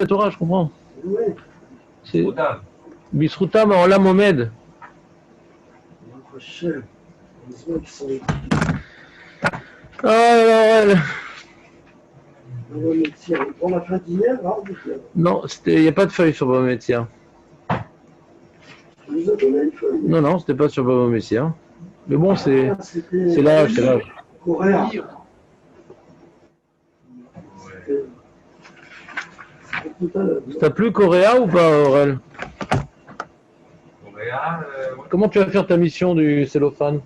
la Torah, je comprends. Oui. C'est Bisrutam Olam Omed. On a fait hier, non, il n'y a pas de feuille sur Baba Metzia. vous a donné une feuille. Non, non, c'était pas sur Baba Metzia. Mais bon, c'est l'âge, c'est l'âge. Coréen. T'as plus Coréa ou pas, Aurel? Coréa, ouais. Comment tu vas faire ta mission du cellophane?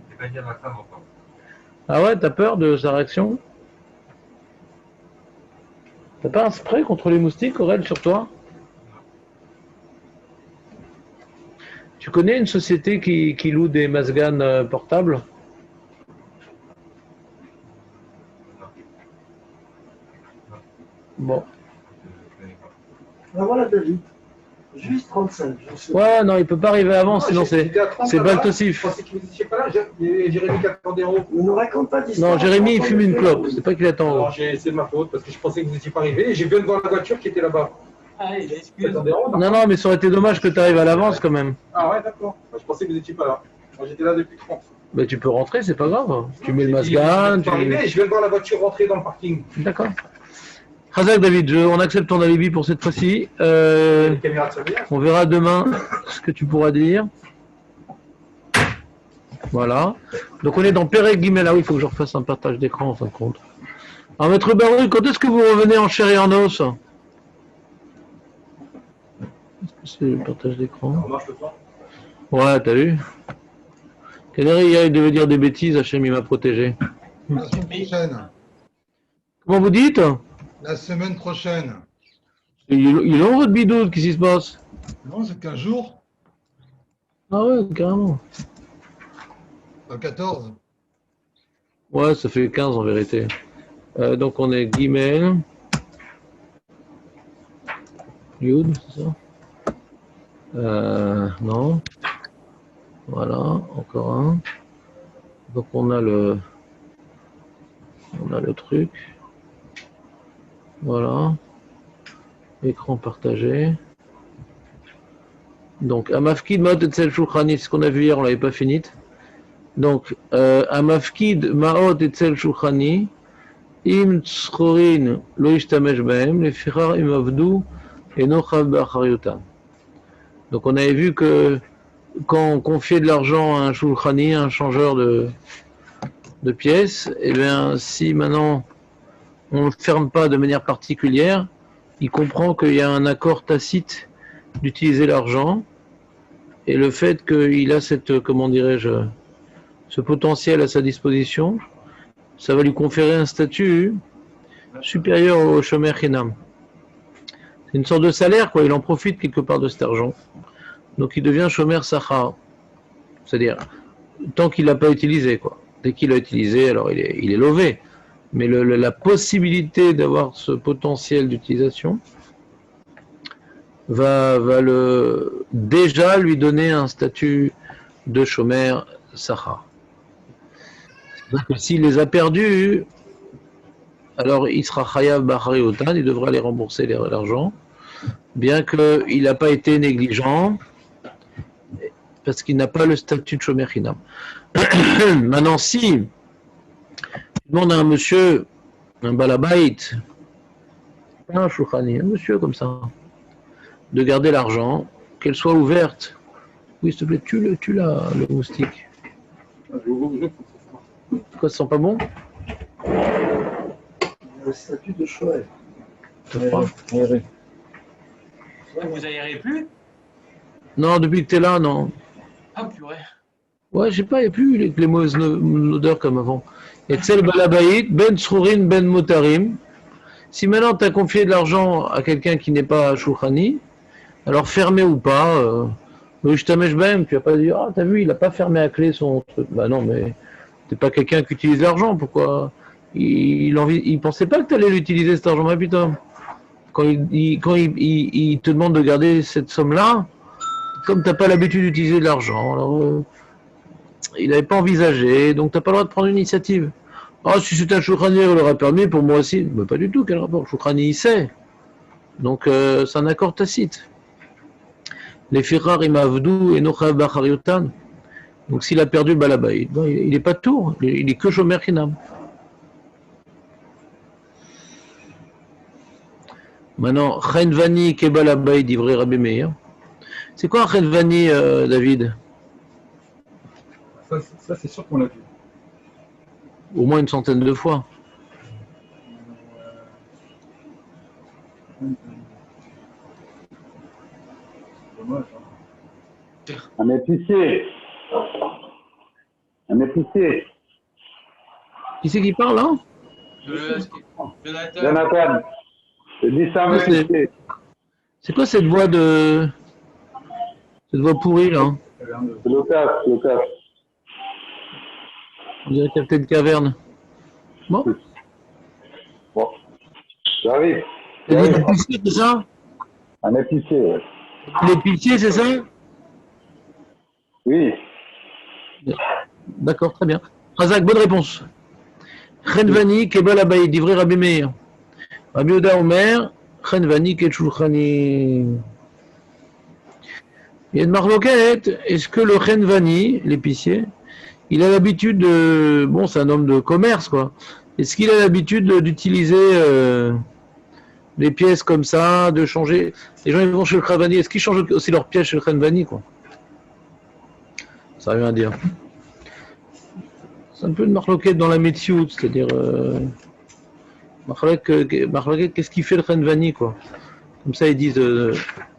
C'est pas dire ma femme encore. Ah ouais, t'as peur de sa réaction? T'as pas un spray contre les moustiques, Aurel, sur toi? Tu connais une société qui loue des masganes portables? Bon. Ah, voilà, David. Juste 35. Ouais, non, il peut pas arriver avant, sinon c'est Baltosif. Je pensais que vous n'étiez pas là, Jérémy qui attendait en haut. Ne nous raconte pas d'histoire. Non, Jérémy, il fume une clope, c'est pas qu'il attend. Alors, c'est de ma faute, parce que je pensais que vous n'étiez pas arrivé, et j'ai vu de voir la voiture qui était là-bas. Ah, il a excusé. Non, non, mais ça aurait été dommage que tu arrives à l'avance quand même. Ah ouais, d'accord. Je pensais que vous n'étiez pas là. Moi, j'étais là depuis 30. Mais tu peux rentrer, c'est pas grave. Tu mets le masgane. Je suis arrivé et je viens de voir la voiture rentrer dans le parking. D'accord. Razak David, on accepte ton alibi pour cette fois-ci. Les caméras de surveillance. On verra demain ce que tu pourras dire. Voilà. Donc on est dans Pérec Guimel. Ah oui, il faut que je refasse un partage d'écran en fin de compte. Alors Maître Baruch, quand est-ce que vous revenez en chair et en os? Est-ce que c'est le partage d'écran? Ça marche le soir. Ouais, t'as vu? Canary, hier, il devait dire des bêtises, Hachem, il m'a protégé. La semaine prochaine. Comment vous dites? La semaine prochaine. Il est long votre bidouze, qu'est-ce qui se passe? Non, c'est 15 jours. Ah ouais, carrément. Pas 14. Ouais, ça fait 15 en vérité. Donc on est Guimel. Yud, c'est ça? Non. Voilà, encore un. Donc on a le truc. Voilà. Écran partagé. Donc Amafkid Maot Etzel Shulchani, c'est ce qu'on a vu hier, on l'avait pas fini. Donc Amafkid Maot Etzel Shulchani, Im Tzchorin Lo Yishtamesh Bahem, Lefichar Im Avdu Eno Chav B'Achariotam. Donc on avait vu que quand on confiait de l'argent à un shulchani, un changeur de pièces, et bien si maintenant on ne le ferme pas de manière particulière, il comprend qu'il y a un accord tacite d'utiliser l'argent, et le fait qu'il a cette, comment dirais-je, ce potentiel à sa disposition, ça va lui conférer un statut supérieur au shomer chinam. C'est une sorte de salaire, quoi, il en profite quelque part de cet argent. Donc il devient shomer sachar, c'est-à-dire tant qu'il l'a pas utilisé, quoi. Dès qu'il l'a utilisé, alors il est lové. Mais la possibilité d'avoir ce potentiel d'utilisation va déjà lui donner un statut de shomer sachar. C'est-à-dire que s'il les a perdus, alors il sera chayav b'achariotan, il devra les rembourser l'argent, bien qu'il n'a pas été négligent, parce qu'il n'a pas le statut de shomer chinam. Maintenant, si tu demandes à un monsieur, un balabait, pas un shulchani, un monsieur comme ça, de garder l'argent, qu'elle soit ouverte. Oui, s'il te plaît, tue le moustique. Quoi, ça sent pas bon? Le statut de Shoel. T'as froid? Vous aérez plus? Non, depuis que t'es là, non. Ah, purée. Ouais, je sais pas, il n'y a plus les mauvaises odeurs comme avant. Et Tzel Balabaït, Ben Tsrourin, Ben Motarim. Si maintenant tu as confié de l'argent à quelqu'un qui n'est pas Shulchani, alors fermé ou pas, je t'amèche ben, tu vas pas dire, ah t'as vu, il n'a pas fermé à clé son truc. Bah non, mais t'es pas quelqu'un qui utilise l'argent, pourquoi? Il pensait pas que tu allais l'utiliser cet argent, mais putain. Quand il te demande de garder cette somme-là, comme tu n'as pas l'habitude d'utiliser de l'argent, alors il n'avait pas envisagé, donc tu n'as pas le droit de prendre une initiative. Ah, si c'était un Shulchani, il l'aurait permis, pour moi aussi. Mais pas du tout, quel rapport? Shulchani, il sait. Donc, c'est un accord tacite. Les Firar Imavdou et Nochav Bachariotan. Donc, s'il a perdu le Balabaïd, bon, il n'est pas de tour, il est que Shomer Chinam. Maintenant, Chenvani Kebalabaïd, Ivré Rabbi Meir. C'est quoi un Chenvani, David? Ça c'est sûr qu'on l'a vu. Au moins une centaine de fois. Dommage. Un épicier. Un épicier. Qui c'est qui parle, hein? Jonathan. Jonathan. Je dis ça, un C'est- épicier. C'est quoi cette voix de. Cette voix pourrie, là? C'est l'ocas, l'ocas. On dirait qu'il y a peut-être une caverne. Bon? Bon. J'arrive. T'as dit l'épicier, c'est ça? Un épicier, ouais. L'épicier, c'est ça? Oui. D'accord, très bien. Razak, bonne réponse. Chenvani, Kebal Abaï, d'Ivré Rabbi Meir. Rabbi Oda Omer, Chenvani, Ketchulchani. Il y a une marloquette. Est-ce que le Chenvani, l'épicier, il a l'habitude de. Bon, c'est un homme de commerce, quoi. Est-ce qu'il a l'habitude d'utiliser des pièces comme ça, de changer. Les gens ils vont chez le Chenvani, est-ce qu'ils changent aussi leurs pièces chez le Chenvani, quoi? Ça n'a rien à dire. C'est un peu une marloquette dans la Metsiout, c'est-à-dire. Marloquette, qu'est-ce qu'il fait le Chenvani, quoi? Comme ça, ils disent.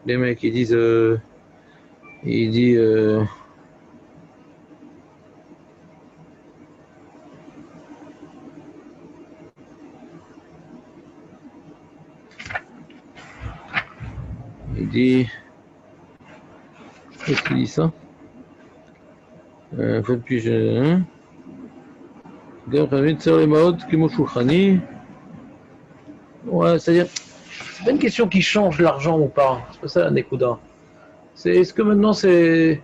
Les mecs, ils disent. Il dit. Il dit. Qu'est-ce qu'il dit ça? Faites puis je. Ouais, c'est-à-dire. C'est pas une question qui change l'argent ou pas. C'est pas ça la Nekuda. C'est est-ce que maintenant c'est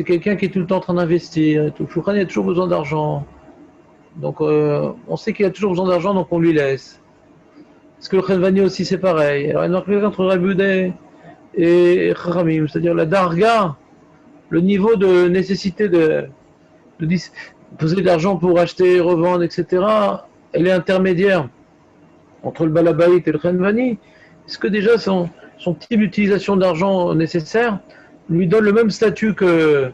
quelqu'un qui est tout le temps en train d'investir. Shouchan, il a toujours besoin d'argent. Donc on sait qu'il a toujours besoin d'argent, donc on lui laisse. Est-ce que le Chenvani aussi c'est pareil? Alors il y a une marque entre Rabbi et Chachamim, c'est-à-dire la Darga, le niveau de nécessité de poser de l'argent pour acheter, revendre, etc. Elle est intermédiaire entre le Balabaït et le Chenvani. Est-ce que déjà son type d'utilisation d'argent nécessaire lui donne le même statut que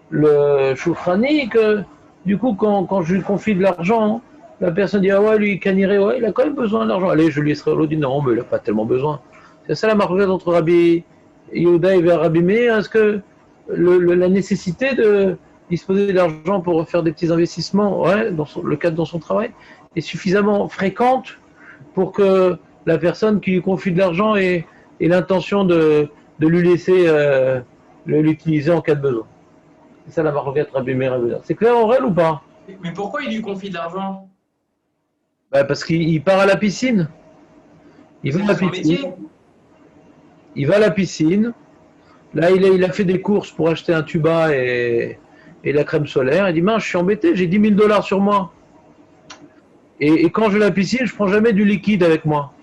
le Shouchrani, que du coup quand je lui confie de l'argent, la personne dit ah ouais lui Kaniré, ouais il a quand même besoin d'argent. Allez je lui laisserai l'autre dit non mais il n'a pas tellement besoin. C'est ça la marque entre Rabbi Yehuda et Rabbi Meir. Est-ce que la nécessité de disposer d'argent pour faire des petits investissements, ouais, dans le cadre de son travail, est suffisamment fréquente pour que la personne qui lui confie de l'argent ait l'intention de lui laisser l'utiliser en cas de besoin. C'est ça la maroquette Rabbi Meir. C'est clair en réel ou pas? Mais pourquoi il lui confie de l'argent? Bah parce qu'il part à la piscine. Il va à la son piscine. métier. Il va à la piscine. Là, il a fait des courses pour acheter un tuba et la crème solaire. Il dit mince, je suis embêté, j'ai 10 000 $ sur moi. Et quand je vais à la piscine, je prends jamais du liquide avec moi.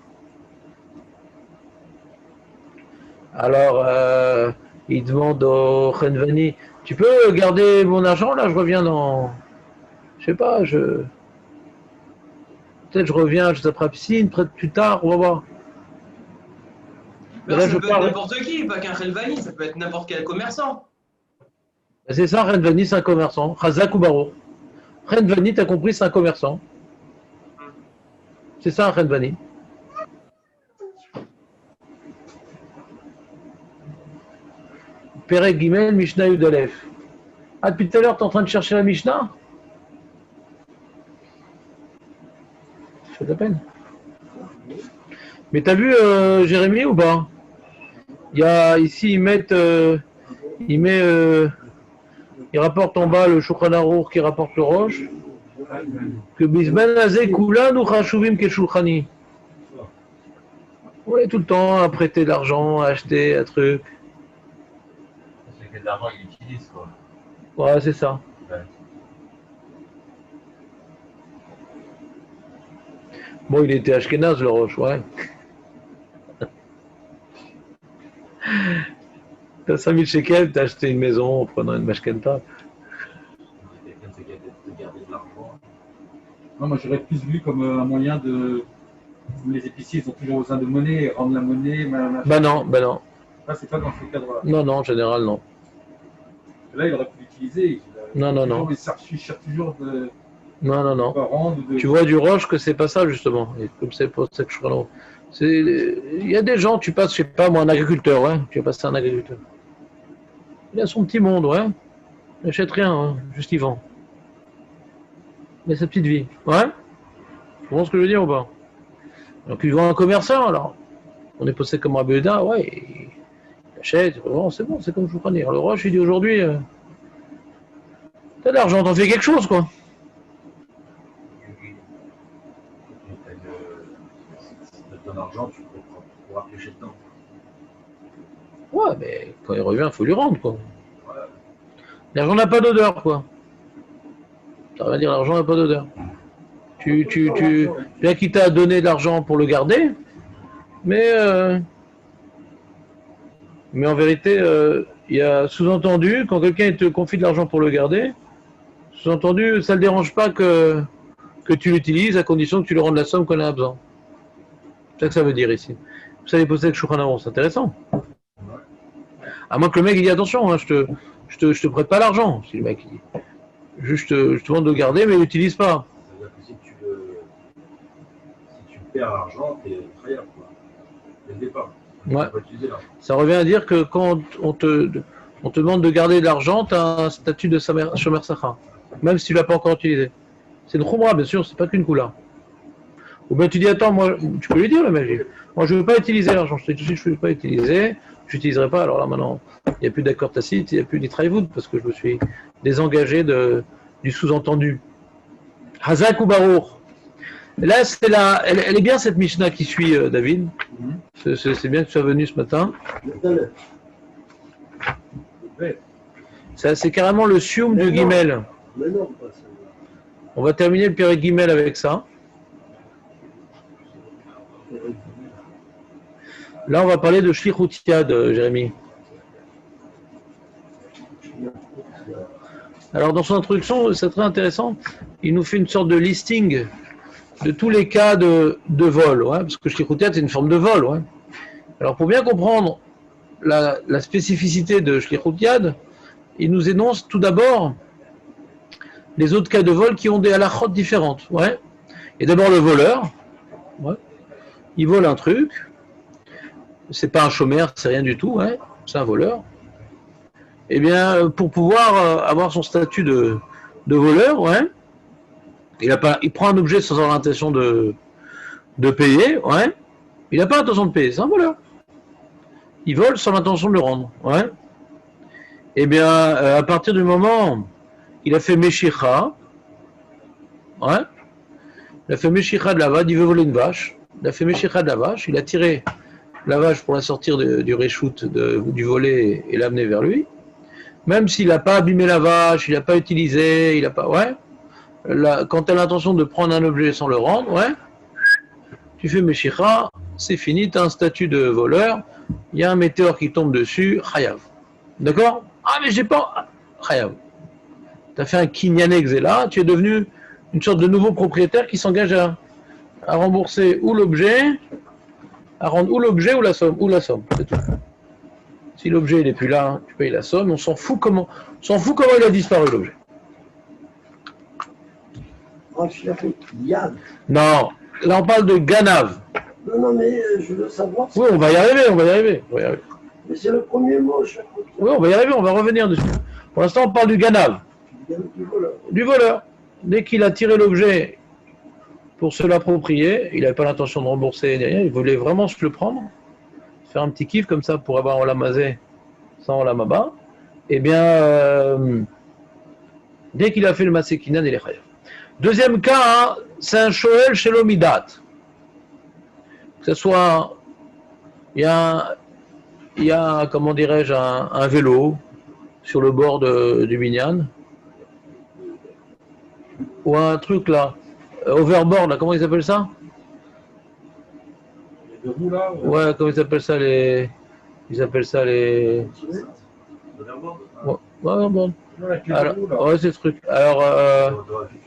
Alors, il demande au Chenvani, tu peux garder mon argent là, je reviens dans, je sais pas, peut-être je reviens juste après la piscine, plus tard, on va voir. Mais Là, ça je peut parle. être n'importe qui, pas qu'un Chenvani, ça peut être n'importe quel commerçant. C'est ça, Chenvani, c'est un commerçant. Chazak ou Baro. Chenvani, t'as compris, c'est un commerçant. C'est ça un Chenvani. Perek Gimel, Mishnah Yudalef. Ah, depuis tout à l'heure, tu es en train de chercher la Mishnah? Ça fait de la peine. Mais t'as vu Jérémie ou pas? Il y a ici, il rapporte en bas le Shulchan Aruch qui rapporte le Roche. Que Bisman Azé Kula nous Chashuvim Keshulchani. Ouais, tout le temps à prêter de l'argent, à acheter un truc. C'est que de l'argent qu'il utilise, quoi. Ouais, c'est ça. Ouais. Bon, il était Ashkenaz, le Roche, ouais. T'as 5000 shekels, t'as acheté une maison en prenant une mashkenta. Quelqu'un de garder de l'argent. Non, moi j'aurais plus vu comme un moyen de. Les épiciers, ils ont toujours besoin de monnaie, rendre la monnaie. Bah non, bah non. Là, c'est pas dans ce cadre-là. Non, non, en général, non. Là, il aurait pu l'utiliser. Non, non, non. Il cherche toujours de Non, non, non. rendre. Tu vois du Roche que c'est pas ça, justement. Et comme c'est pour cette chose. Il y a des gens, tu passes, je sais pas, moi, un agriculteur, ouais. Tu vas passer un agriculteur. Il a son petit monde, ouais. Il n'achète rien, hein, juste il vend. Il a sa petite vie. Ouais. Tu comprends ce que je veux dire ou pas? Donc il vend un commerçant, alors. On est posé comme Rabbi Yehuda, ouais. Il achète, il revend, c'est bon, c'est comme je vous prends dire. Le Roche, il dit aujourd'hui, t'as de l'argent, t'en fais quelque chose, quoi. Si tu as ton argent, tu pourras piocher dedans. Ouais, mais quand il revient, il faut lui rendre, quoi. L'argent n'a pas d'odeur, quoi. Ça veut dire l'argent n'a pas d'odeur. Bien qu'il t'a donné de l'argent pour le garder, mais en vérité, il y a sous-entendu, quand quelqu'un te confie de l'argent pour le garder, sous-entendu, ça ne le dérange pas que tu l'utilises à condition que tu lui rendes la somme qu'on a besoin. C'est ça que ça veut dire ici. Vous savez poser avec Shulchan Aruch, c'est intéressant. À moins que le mec il dit attention, hein, je te prête pas l'argent, si le mec il dit. Juste je te demande de le garder, mais l'utilise pas. Ça veut dire que si tu perds l'argent, t'es frayable, quoi. Dès le départ. Ouais. Tu vas utiliser l'argent. Ça revient à dire que quand on te demande de garder de l'argent, tu as un statut de Shomer Sacha, même si tu ne l'as pas encore utilisé. C'est une khumra, bien sûr, c'est pas qu'une coula. Ou bien tu dis attends, moi, tu peux lui dire le mec, moi je ne veux pas utiliser l'argent, je te dis tout de suite, je ne veux pas utiliser, je n'utiliserai pas, alors là maintenant, il n'y a plus d'accord tacite, il n'y a plus d'itraïvoud, parce que je me suis désengagé du sous-entendu. Hazak ou Baruch. Là, elle est bien cette Mishnah qui suit David. C'est bien que tu sois venu ce matin. C'est carrément le sium du Gimel. Mais non, pas ça. On va terminer le Pérec Gimel avec ça. Là, on va parler de Shlichut Yad, Jérémy. Alors, dans son introduction, c'est très intéressant. Il nous fait une sorte de listing de tous les cas de vol, ouais, parce que Shlichut Yad, c'est une forme de vol. Ouais. Alors, pour bien comprendre la spécificité de Shlichut Yad, il nous énonce tout d'abord les autres cas de vol qui ont des halachot différentes. Ouais. Et d'abord, le voleur. Ouais. Il vole un truc. C'est pas un chômeur, c'est rien du tout. Ouais. C'est un voleur. Eh bien, pour pouvoir avoir son statut de voleur, ouais, il prend un objet sans avoir l'intention de payer, ouais. Il n'a pas l'intention de payer, c'est un voleur. Il vole sans l'intention de le rendre, ouais. Eh bien, à partir du moment où il a fait Meshicha, ouais, il a fait Meshicha de la vache, il veut voler une vache, il a fait Meshicha de la vache, il a tiré la vache pour la sortir du reshoot du volet et l'amener vers lui. Même s'il n'a pas abîmé la vache, il n'a pas utilisé, il n'a pas. Ouais. Quand tu as l'intention de prendre un objet sans le rendre, ouais, tu fais Meshicha, c'est fini, tu as un statut de voleur, il y a un météore qui tombe dessus, Chayav. D'accord? Ah, mais j'ai pas. Chayav. Tu as fait un Kinyané Xela, tu es devenu une sorte de nouveau propriétaire qui s'engage à rembourser ou l'objet, à rendre ou l'objet ou la somme, c'est tout. Si l'objet n'est plus là, tu payes la somme, on s'en fout comment il a disparu l'objet. Yad. Non, là on parle de Ganav. Non, non, mais je veux savoir. Oui, on va y arriver. Mais c'est le premier mot. Oui, on va y arriver, on va revenir dessus. Pour l'instant, on parle du Ganav. Du voleur. Dès qu'il a tiré l'objet pour se l'approprier, il n'avait pas l'intention de rembourser ni rien, il voulait vraiment se le prendre. Faire un petit kiff comme ça pour avoir Olamazé sans Olamaba, eh bien, dès qu'il a fait le Masekinan, il est chayav. Deuxième cas, hein, c'est un Shoel chez l'Omidat. Que ce soit, il y a comment dirais-je, un vélo sur le bord du Binyan, ou un truc là, overboard, là, comment ils appellent ça? De vous là Ouais, comment ils appellent ça, les Ils appellent ça les. Ouais, bon. Alors, ouais, c'est ce truc. Alors,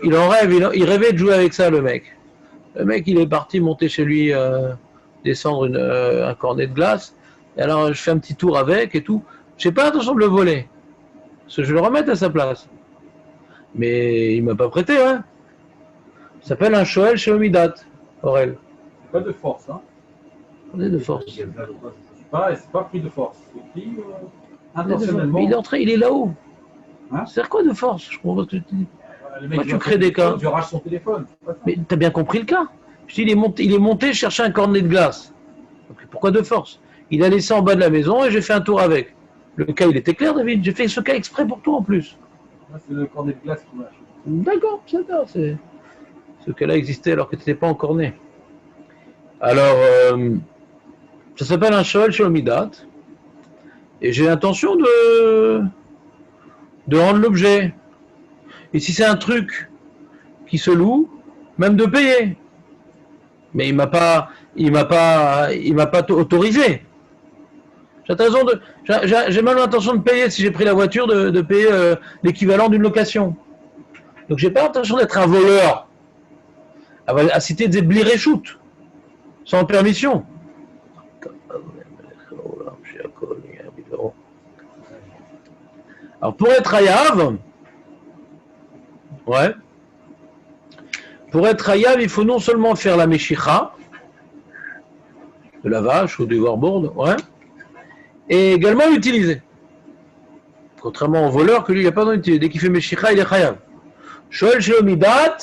il en rêve, il rêvait de jouer avec ça, le mec. Le mec, il est parti monter chez lui, descendre un cornet de glace. Et alors, je fais un petit tour avec et tout. Je n'ai pas l'intention de le voler. Parce que je vais le remettre à sa place. Mais il ne m'a pas prêté, hein. Ça s'appelle un Shoel chez Omidat, Aurel. C'est pas de force, hein. On est de force. C'est pas pris de force. C'est pris intentionnellement. Mais il est entré, il est là-haut. Hein? C'est quoi de force? Je comprends pas ce que tu dis. Le mec, Moi, tu crées des cas. Tu arraches son téléphone. Mais tu as bien compris le cas. Je dis, il est monté chercher un cornet de glace. Donc, pourquoi de force? Il a laissé en bas de la maison et j'ai fait un tour avec. Le cas, il était clair, David. J'ai fait ce cas exprès pour toi en plus. C'est le cornet de glace qui m'a acheté. D'accord, c'est ça. Ce cas-là existait alors que tu n'étais pas encore né. Alors, ça s'appelle un Shoel chez Omidat. Et j'ai l'intention de rendre l'objet. Et si c'est un truc qui se loue, même de payer. Mais il m'a pas autorisé. J'ai même l'intention de payer, si j'ai pris la voiture, de payer l'équivalent d'une location. Donc j'ai pas l'intention d'être un voleur, à citer des bliréchoutes, sans permission. Alors pour être hayav, il faut non seulement faire la meshicha, de la vache ou du warboard, et également l'utiliser. Contrairement au voleur, que lui, il n'y a pas besoin d'utiliser. Dès qu'il fait meshicha, il est chayav. Shoel shel Omidat,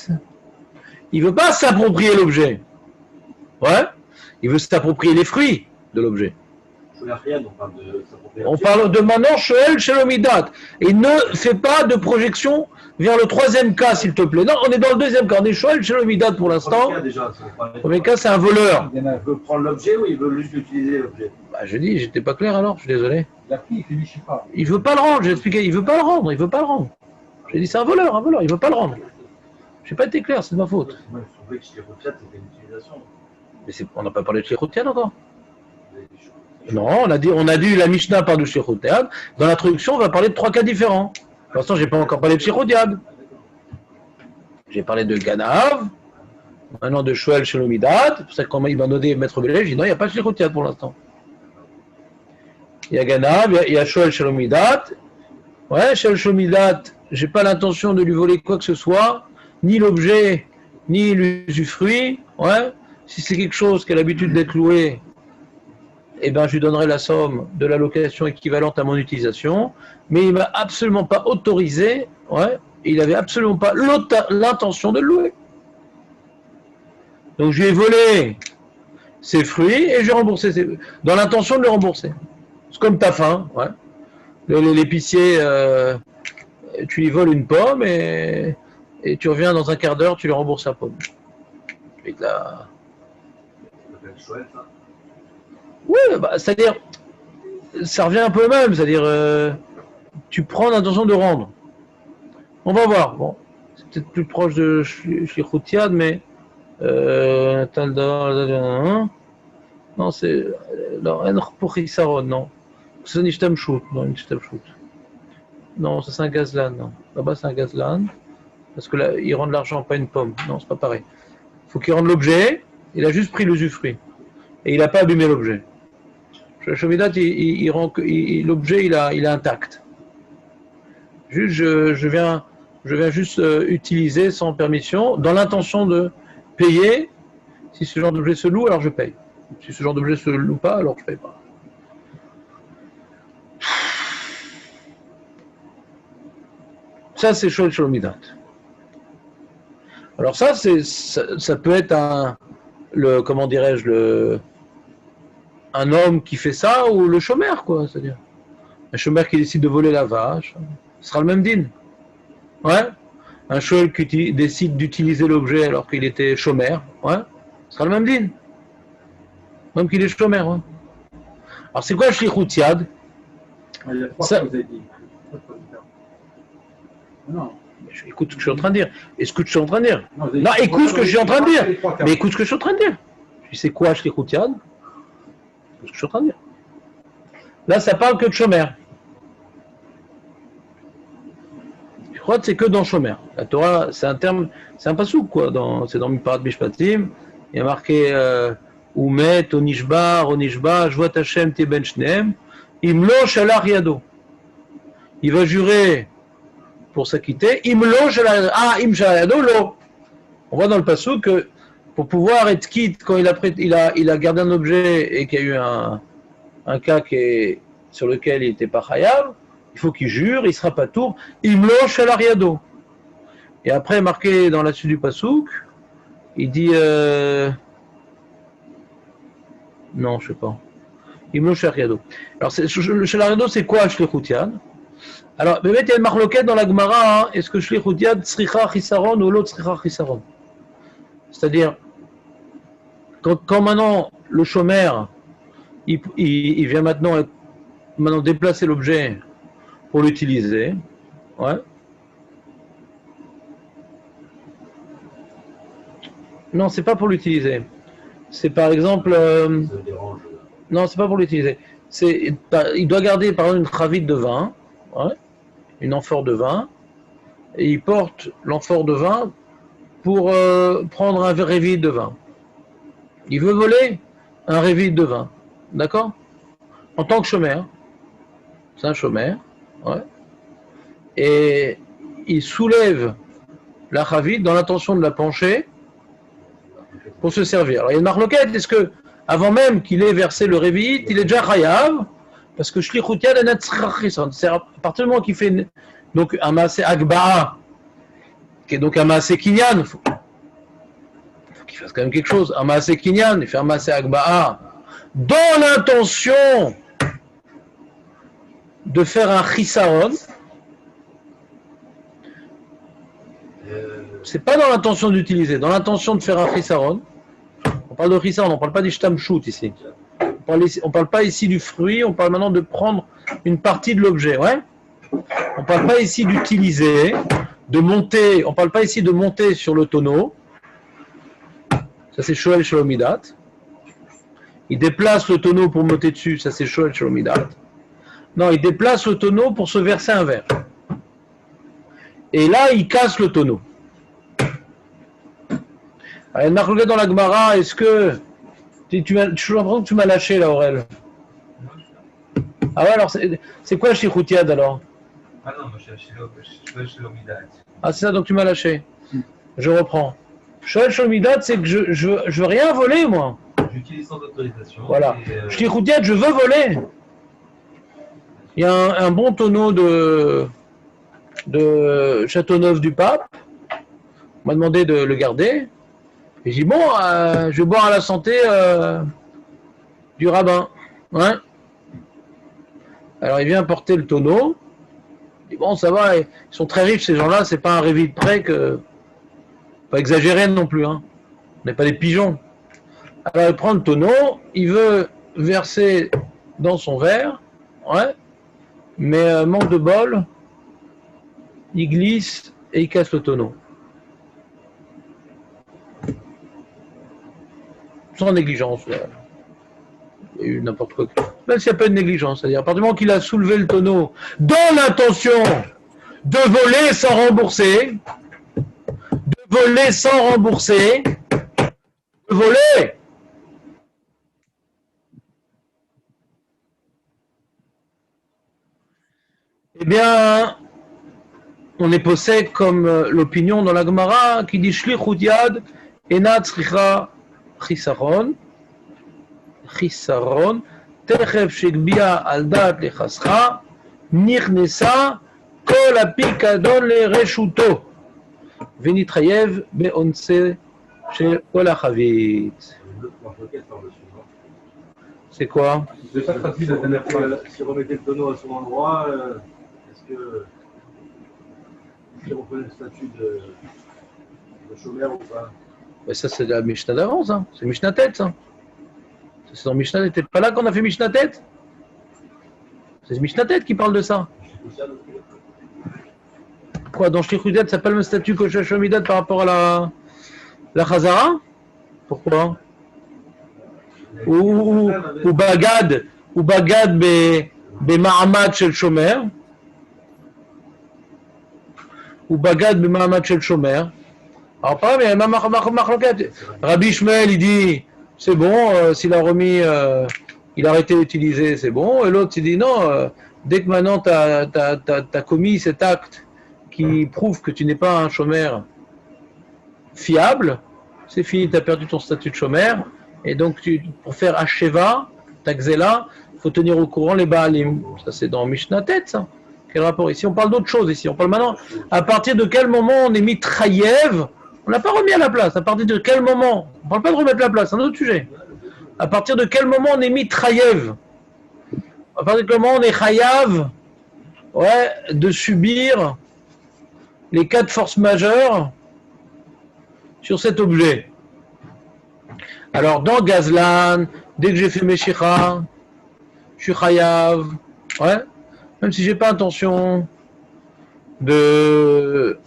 il ne veut pas s'approprier l'objet. Il veut s'approprier les fruits de l'objet. On parle de maintenant Shoel shel Omidat. Et ne fais pas de projection vers le troisième cas, s'il te plaît. Non, on est dans le deuxième cas. On est Shoel shel Omidat pour l'instant. Le premier cas, c'est un voleur. Il veut prendre l'objet ou il veut juste utiliser l'objet? Je dis, j'étais pas clair alors, je suis désolé. Il a pris, il fait Mishipa. Il veut pas le rendre, j'ai expliqué, il veut pas le rendre. J'ai dit, c'est un voleur, il veut pas le rendre. J'ai pas été clair, c'est de ma faute. Moi, je trouvais que Shlichut c'était une utilisation. Mais on n'a pas parlé de Shlichut encore. Non, on a dit la Mishnah parle de Shlichut. Dans l'introduction, on va parler de 3 cas différents. Pour l'instant, j'ai pas encore parlé de Shlichut. J'ai parlé de Ganav, maintenant de Shoel shel Omidat. C'est pour ça que quand il m'a donné Maître Belé, j'ai dit non, il n'y a pas de Shlichut pour l'instant. Il y a Ganav, il y a Shoel shel Omidat. Shoel shel Omidat, j'ai pas l'intention de lui voler quoi que ce soit, ni l'objet, ni l'usufruit. Si c'est quelque chose qui a l'habitude d'être loué, je lui donnerai la somme de la location équivalente à mon utilisation. Mais il ne m'a absolument pas autorisé, il n'avait absolument pas l'intention de le louer. Donc je lui ai volé ses fruits et j'ai remboursé dans l'intention de le rembourser. C'est comme ta faim. L'épicier, tu lui voles une pomme et tu reviens dans un quart d'heure, tu lui rembourses la pomme. Et là... Oui, c'est-à-dire, ça revient un peu au même, c'est-à-dire, tu prends l'intention de rendre. On va voir. Bon, c'est peut-être plus proche de Shlichut Yad, mais non, c'est pour Chisaron, non. C'est Nishtam Shoot, non, Nishtam Shoot. Non, ça c'est un gazlan, non. Là-bas c'est un gazlan, parce que là, il rend de l'argent, pas une pomme. Non, c'est pas pareil. Il faut qu'il rende l'objet, il a juste pris l'usufruit. Et il n'a pas abîmé l'objet. Shomidat, l'objet, il est intact. Juste, je viens juste utiliser sans permission, dans l'intention de payer. Si ce genre d'objet se loue, alors je paye. Si ce genre d'objet se loue pas, alors je paye pas. Ça, c'est Shoel shel Omidat. Alors ça peut être comment dirais-je, un homme qui fait ça ou le chômeur, quoi, c'est-à-dire un chômeur qui décide de voler la vache, ce sera le même din. Un Shoel qui décide d'utiliser l'objet alors qu'il était chômeur, ce sera le même din. Même qu'il est chômeur. Alors c'est quoi le Shlichut Yad? Il y a 3 fois que vous avez dit. Non. Écoute ce que je suis en train de dire. Écoute ce que je suis en train de dire. Non, écoute ce que je suis en train de dire. Mais écoute ce que je suis en train de dire. C'est quoi Shlichut Yad? C'est ce que je suis en train de dire. Là, ça parle que de Shomer. Shlichut, c'est que dans Shomer. La Torah, c'est un terme, c'est un pasouk, quoi. C'est dans Miparat Mishpatim. Il y a marqué Umet, Onishba, Jvoat Hashem, Teben Shneem, Imlo Shalach Yado. Il va jurer pour s'acquitter. Imlo Shalach Im Shalach Yado, lo. On voit dans le pasouk que pour pouvoir être quitte quand il a gardé un objet et qu'il y a eu un cas sur lequel il n'était pas chayav, il faut qu'il jure, il sera pas tour. Imlo Shalach Yado. Et après, marqué dans la suite du pasouk, il dit non, je sais pas. Imlo Shalach Yado. Alors, le Shalach Yado, c'est quoi Shlichut Yad? Alors, il y a une marloquette dans la Gemara, hein, est-ce que Shlichut Yad Tzricha Chisaron ou l'autre Tzricha Chisaron? C'est-à-dire, quand maintenant le chômeur, il vient maintenant déplacer l'objet pour l'utiliser, ouais. Non, c'est pas pour l'utiliser. C'est par exemple. Non, c'est pas pour l'utiliser. Il doit garder par exemple une cravite de vin, ouais, une amphore de vin, et il porte l'amphore de vin pour prendre un réville de vin. Il veut voler un réville de vin, d'accord? En tant que chômeur, c'est un chômeur, ouais, et il soulève la chavite dans l'intention de la pencher pour se servir. Alors il y a une marloquette, est-ce que avant même qu'il ait versé le réville, il est déjà chayav? Parce que Shlichut Yad et Natzrachison, c'est à partir du moment qu'il fait donc un maaseh agba'a, qui est donc un maaseh kinyan, il faut qu'il fasse quand même quelque chose. Un maaseh kinyan, il fait un maaseh agba'a dans l'intention de faire un chisaron. C'est pas dans l'intention d'utiliser, dans l'intention de faire un chisaron. On parle de chisaron, on ne parle pas d'ishtam shoot ici. On ne parle pas ici du fruit, on parle maintenant de prendre une partie de l'objet, ouais. On ne parle pas ici d'utiliser, de monter, on ne parle pas ici de monter sur le tonneau. Ça c'est Shoel Shalomidat. Il déplace le tonneau pour monter dessus, ça c'est Shoel Shalomidat. Non, il déplace le tonneau pour se verser un verre. Et là, il casse le tonneau. Alors, il y a une marque dans la Gemara, est-ce que je suis l'impression que tu m'as lâché là, Aurel. Ah ouais, alors c'est quoi Shlichut Yad alors? Ah non, moi je suis chez l'Omidat. Ah c'est ça, donc tu m'as lâché. Je reprends. Shoel Shlomidat, c'est que je veux rien voler moi. J'utilise sans autorisation. Voilà. Shlichut Yad, je veux voler. Il y a un bon tonneau de Châteauneuf du Pape. On m'a demandé de le garder. Et j'ai dit, bon, je vais boire à la santé du rabbin. Ouais. Alors il vient porter le tonneau. Il dit, bon, ça va, ils sont très riches ces gens-là, c'est pas un réveil de près que. Pas exagéré non plus, hein. On n'est pas des pigeons. Alors il prend le tonneau, il veut verser dans son verre, ouais, mais manque de bol, il glisse et il casse le tonneau. Sans négligence. Il y a eu n'importe quoi. Même s'il n'y a pas de négligence, c'est-à-dire à partir du moment qu'il a soulevé le tonneau dans l'intention de voler sans rembourser, de voler. Eh bien, on est posé comme l'opinion dans la Gemara qui dit Shlichut Yad ena tzricha chisaron, techef shegbiya al dat lechascha, nichnesa kol apikadon lereshuto, venitrayev beonse shel kol achavit. C'est quoi? Je n'ai pas traduit la dernière fois. Si on remettait le tonneau à son endroit, est-ce qu'il reconnaît le statut de chômeur ou pas? Ben ça, c'est la Mishnah d'avance, hein. C'est Mishnah Tête, ça. C'est dans Mishnah Tête. T'es pas là qu'on a fait Mishnah Tête? C'est Mishnah Tête qui parle de ça. Quoi, dans Shlichut Yad, ça n'a pas le même statut que Shlomidat par rapport à la Chazara? Pourquoi? Ou Bagad, ou bagad b'ma'amad shel shomer, ou bagad b'ma'amad shel shomer. Alors, pas, mais Rabbi Ishmael, il dit, c'est bon, s'il a remis, il a arrêté d'utiliser, c'est bon. Et l'autre, il dit, non, dès que maintenant tu as commis cet acte qui prouve que tu n'es pas un chômeur fiable, c'est fini, tu as perdu ton statut de chômeur. Et donc, pour faire Hasheva, ta Xéla, il faut tenir au courant les Baalim. Ça, c'est dans Mishnah Tet, ça. Quel rapport ici? On parle d'autre chose ici. On parle maintenant, à partir de quel moment on est mis Trayev. On n'a pas remis à la place. À partir de quel moment? On ne parle pas de remettre la place, c'est un autre sujet. À partir de quel moment on est mis Trayev? À partir de quel moment on est Chayav, ouais, de subir les cas de force majeure sur cet objet. Alors, dans Gazlan, dès que j'ai fait Meshicha, je suis Chayav, ouais, même si j'ai pas intention de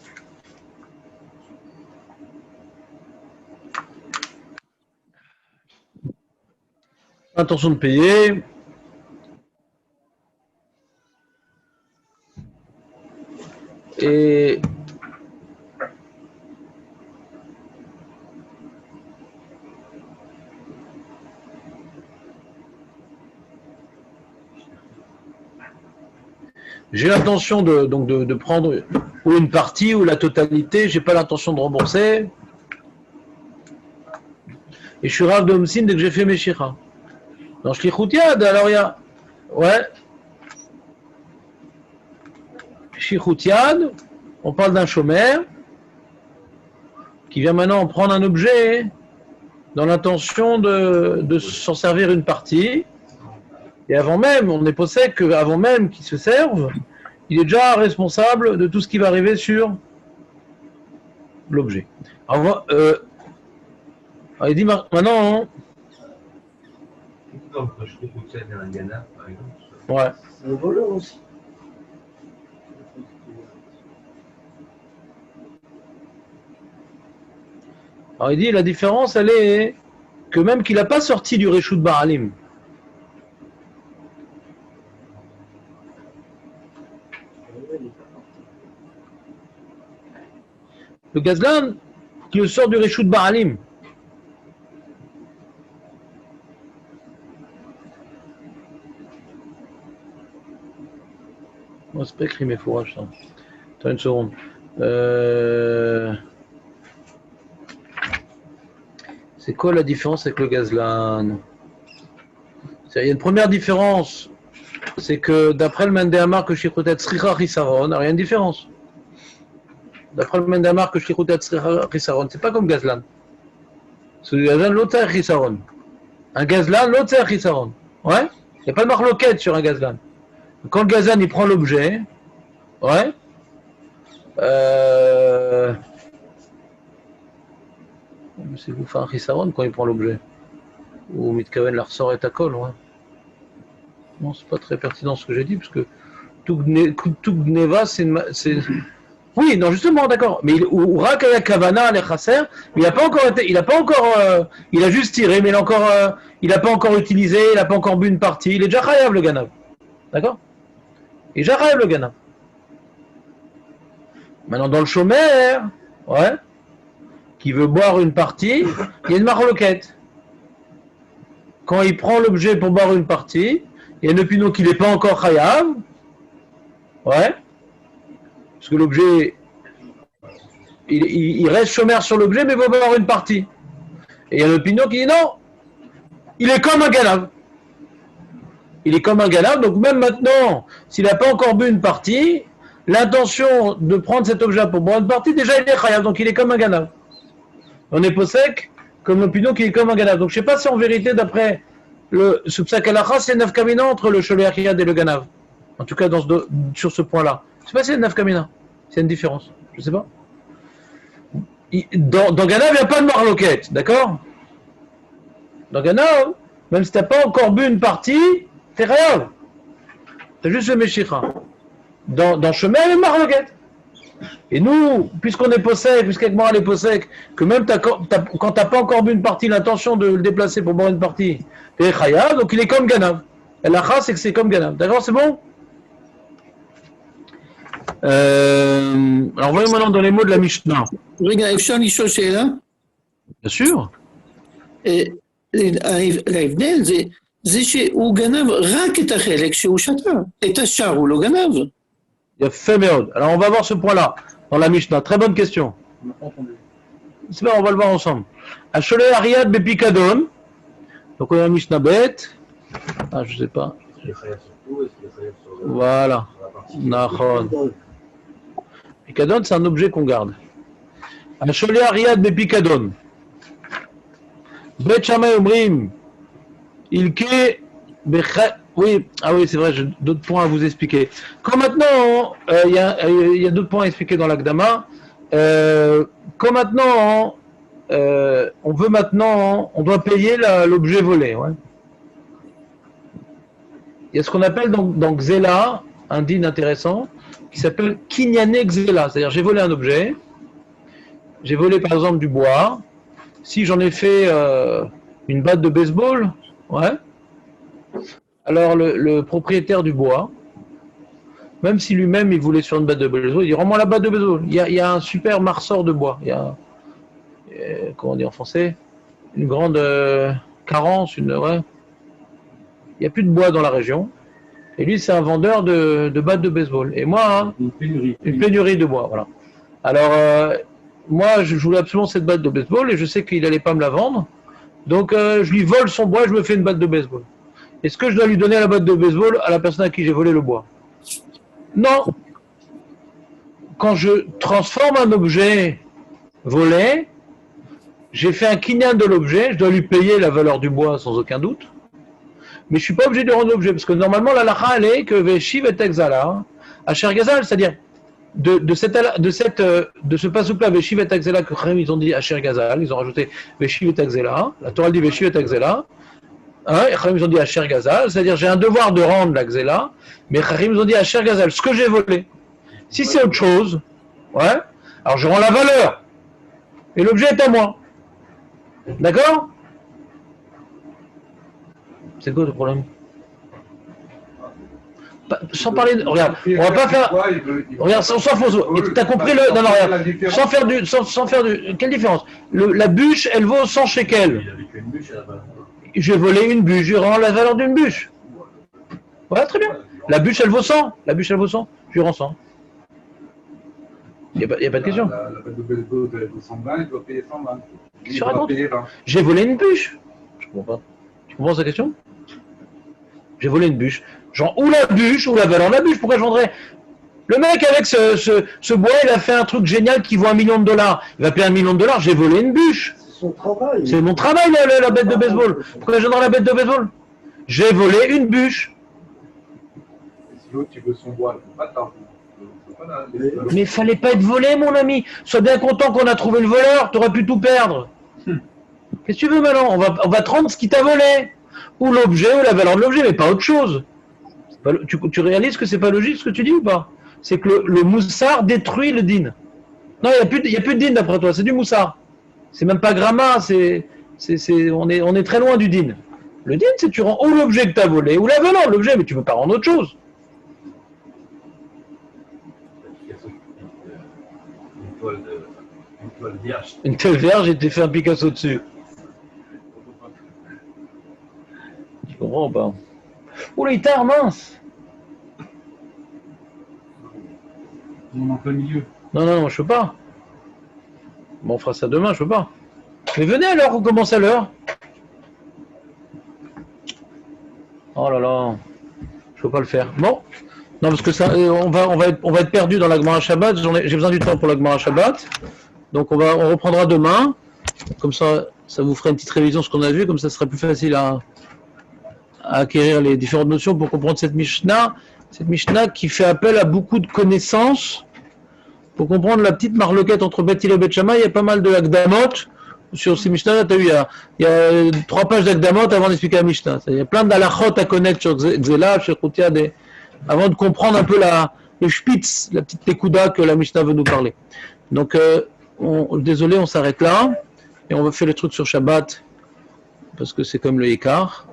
payer. Et j'ai l'intention de prendre ou une partie ou la totalité, j'ai pas l'intention de rembourser. Et je suis Rav de Omsin dès que j'ai fait mes shira. Dans Shlichut Yad, alors il y a, ouais, Shlichut Yad, on parle d'un chômeur qui vient maintenant prendre un objet dans l'intention de s'en servir une partie. Et avant même, on est possède qu'avant même qu'il se serve, il est déjà responsable de tout ce qui va arriver sur l'objet. Alors, il dit maintenant, Donc, je trouve que c'est un Ghana, par exemple. ouais. C'est un voleur aussi. Alors il dit la différence, elle est que même qu'il n'a pas sorti du Réchut Ba'alim. Le Gazlan, qui le sort du Réchut Ba'alim. On c'est pas écrit mes fourrages, ça. Attends une seconde. C'est quoi la différence avec le Gazlan? Il y a une première différence, c'est que d'après le Mendéamar que Shichutet Sricha Chisaron, il n'y a rien de différence. D'après le Mendéamar que Shichutet Sricha Chisaron, c'est pas comme Gazlan. C'est le Gazlan, l'autre c'est Chisaron. Un Gazlan, l'autre c'est Chisaron. Ouais? Il n'y a pas de marloquette sur un Gazlan. Quand le Gazlan il prend l'objet, ouais, c'est vous faire un chisaron quand il prend l'objet. Ou Mitkaven la ressort et takol, ouais. Non, c'est pas très pertinent ce que j'ai dit, parce que tout gneva, c'est. Oui, non, justement, d'accord. Mais ou Rakaya Kavana, les chasser, il n'a pas encore été. Il a juste tiré, mais il n'a pas encore utilisé, il n'a pas encore bu une partie. Il est déjà chayav le ganav. D'accord? Il est déjà chayav le ganav. Maintenant, dans le chômeur, ouais, qui veut boire une partie, il y a une marloquette. Quand il prend l'objet pour boire une partie, il y a une opinion qu'il n'est pas encore chayav, ouais, parce que l'objet, il reste chômeur sur l'objet, mais il veut boire une partie. Et il y a une opinion qui dit non, il est comme un ganav. Il est comme un ganav, donc même maintenant, s'il n'a pas encore bu une partie, l'intention de prendre cet objet pour boire une partie, déjà il est chayav, donc il est comme un ganav. On est possèque comme l'opinion qui est comme un ganav. Donc je ne sais pas si en vérité, d'après ce psak halacha, c'est nafkamina entre le sholiach yad et le ganav. En tout cas, sur ce point-là. Je ne sais pas si c'est nafkamina. C'est une différence. Je ne sais pas. Dans ganav, il n'y a pas de marloquette, d'accord? Dans ganav, même si tu n'as pas encore bu une partie, t'es chayav. Tu as juste le meshicha. Dans chemin, il y a une marloquette. Et nous, puisqu'on est possèque, puisqu'avec moi on est possèque, que même quand tu n'as pas encore bu une partie, l'intention de le déplacer pour boire une partie, tu es chayav, donc il est comme ganav. Et l'Acha, c'est que c'est comme Ganav. D'accord, c'est bon? Alors, voyons maintenant dans les mots de la Mishnah. רגע, אפשר לשאול שאלה? Bien sûr. ההבדל זה שהוא גנב רק את החלק שהוא שתה. את השאר הוא לא גנב. Il y a fait méod. Alors, on va voir ce point-là dans la Mishnah. Très bonne question. On n'a pas entendu. C'est bien, on va le voir ensemble. Acholé Ariad Bepikadon. Donc, on a la Mishnah bête. Ah, je sais pas. Est-ce qu'il est khayab sur tout? Est-ce qu'il est khayab sur Voilà. la partie Nachon. Pikadon, c'est un objet qu'on garde. Acholé Ariad Bepikadon. Bet Shammai Omrim. Ilke Becha. Oui, ah oui, c'est vrai, j'ai d'autres points à vous expliquer. Comme maintenant, il y a d'autres points à expliquer dans l'Akdama. Comme maintenant, on doit payer l'objet volé. Ouais. Il y a ce qu'on appelle dans Xela, un din intéressant, qui s'appelle Kinyane Xela. C'est-à-dire, j'ai volé un objet, j'ai volé par exemple du bois. Si j'en ai fait une batte de baseball, ouais. Alors le propriétaire du bois, même si lui-même il voulait sur une batte de baseball, il dit rends-moi la batte de baseball. Il y a un super marceur de bois. Il y a comment on dit en français, une grande carence, ouais. Il n'y a plus de bois dans la région. Et lui c'est un vendeur de battes de baseball. Et moi Une pénurie. une pénurie de bois, voilà. Alors moi je voulais absolument cette batte de baseball et je sais qu'il n'allait pas me la vendre. Donc je lui vole son bois, je me fais une batte de baseball. Est-ce que je dois lui donner la batte de baseball à la personne à qui j'ai volé le bois? Non. Quand je transforme un objet volé, j'ai fait un kinyan de l'objet, je dois lui payer la valeur du bois sans aucun doute. Mais je ne suis pas obligé de rendre l'objet, parce que normalement la lacha elle est que Veshiv et Exala, Asher Gazal, c'est-à-dire de ce pasouk-là, Veshiv et Exala, que Kharim ils ont dit Asher Gazal, ils ont rajouté Veshiv et Exala, la Torah dit Veshiv et Exala. Hein, et Kharim ils ont dit Asher Gazal, c'est-à-dire j'ai un devoir de rendre la Xela, mais Kharim ils ont dit Asher Gazal, ce que j'ai volé. Si c'est autre chose, ouais, alors je rends la valeur, et l'objet est à moi. D'accord? C'est quoi le problème? Sans parler de... Regarde, on va pas faire... Regarde, sans fout. T'as compris le... Non, non, regarde. Sans faire du... Quelle différence? La bûche, elle vaut 100 shekels. Il avait qu'une bûche à la base. J'ai volé une bûche, je rends la valeur d'une bûche. Ouais, très bien. La bûche, elle vaut 100. La bûche, elle vaut 100. Je rends 100. Il n'y a pas de question. La batte de baseball, elle vaut 120, il doit payer 120. Qu'est-ce que tu racontes? J'ai volé une bûche. Je comprends pas. Tu comprends sa question? J'ai volé une bûche. Genre, ou la bûche, ou la valeur de la bûche. Pourquoi je vendrais? Le mec, avec ce bois, il a fait un truc génial qui vaut $1 million. Il va payer $1 million. J'ai volé une bûche. Son travail. C'est mon travail, la bête de baseball. Pourquoi je donne la bête de baseball? J'ai volé une bûche. Si l'autre, tu veux son bois, il ne pas t'argent. Mais il fallait pas être volé, mon ami. Sois bien content qu'on a trouvé le voleur. Tu aurais pu tout perdre. Qu'est-ce que tu veux maintenant? On va te rendre ce qui t'a volé. Ou l'objet, ou la valeur de l'objet, mais pas autre chose. Tu réalises que c'est pas logique ce que tu dis ou pas? C'est que le moussard détruit le din. Non, il n'y a plus de din d'après toi. C'est du moussard. C'est même pas gramma, on est très loin du din. Le din, c'est que tu rends ou l'objet que tu as volé, ou la valeur de l'objet, mais tu ne peux pas rendre autre chose. Une toile vierge. Une telle vierge, j'ai fait un Picasso dessus. Tu comprends pas? Oula, il tard, mince. On est en plein milieu. Non, je peux pas. Bon, on fera ça demain, je peux pas. Mais venez à l'heure, on commence à l'heure. Oh là là, je peux pas le faire. Bon, non parce que ça, on va être perdu dans la Gemara Shabbat. J'ai besoin du temps pour la Gemara Shabbat, donc on reprendra demain. Comme ça vous fera une petite révision de ce qu'on a vu, comme ça sera plus facile à acquérir les différentes notions pour comprendre cette Mishnah qui fait appel à beaucoup de connaissances. Pour comprendre la petite marloquette entre Beth Hillel et Beth Shammai, il y a pas mal de Akdamot. Sur ces Mishnah, tu as vu, il y a 3 pages d'Akdamot avant d'expliquer la Mishnah. Il y a plein d'alachot à connaître sur Xela, sur Koutia, avant de comprendre un peu le spitz, la petite tekouda que la Mishnah veut nous parler. Donc, désolé, on s'arrête là. Et on va faire les trucs sur Shabbat, parce que c'est comme le Ikar.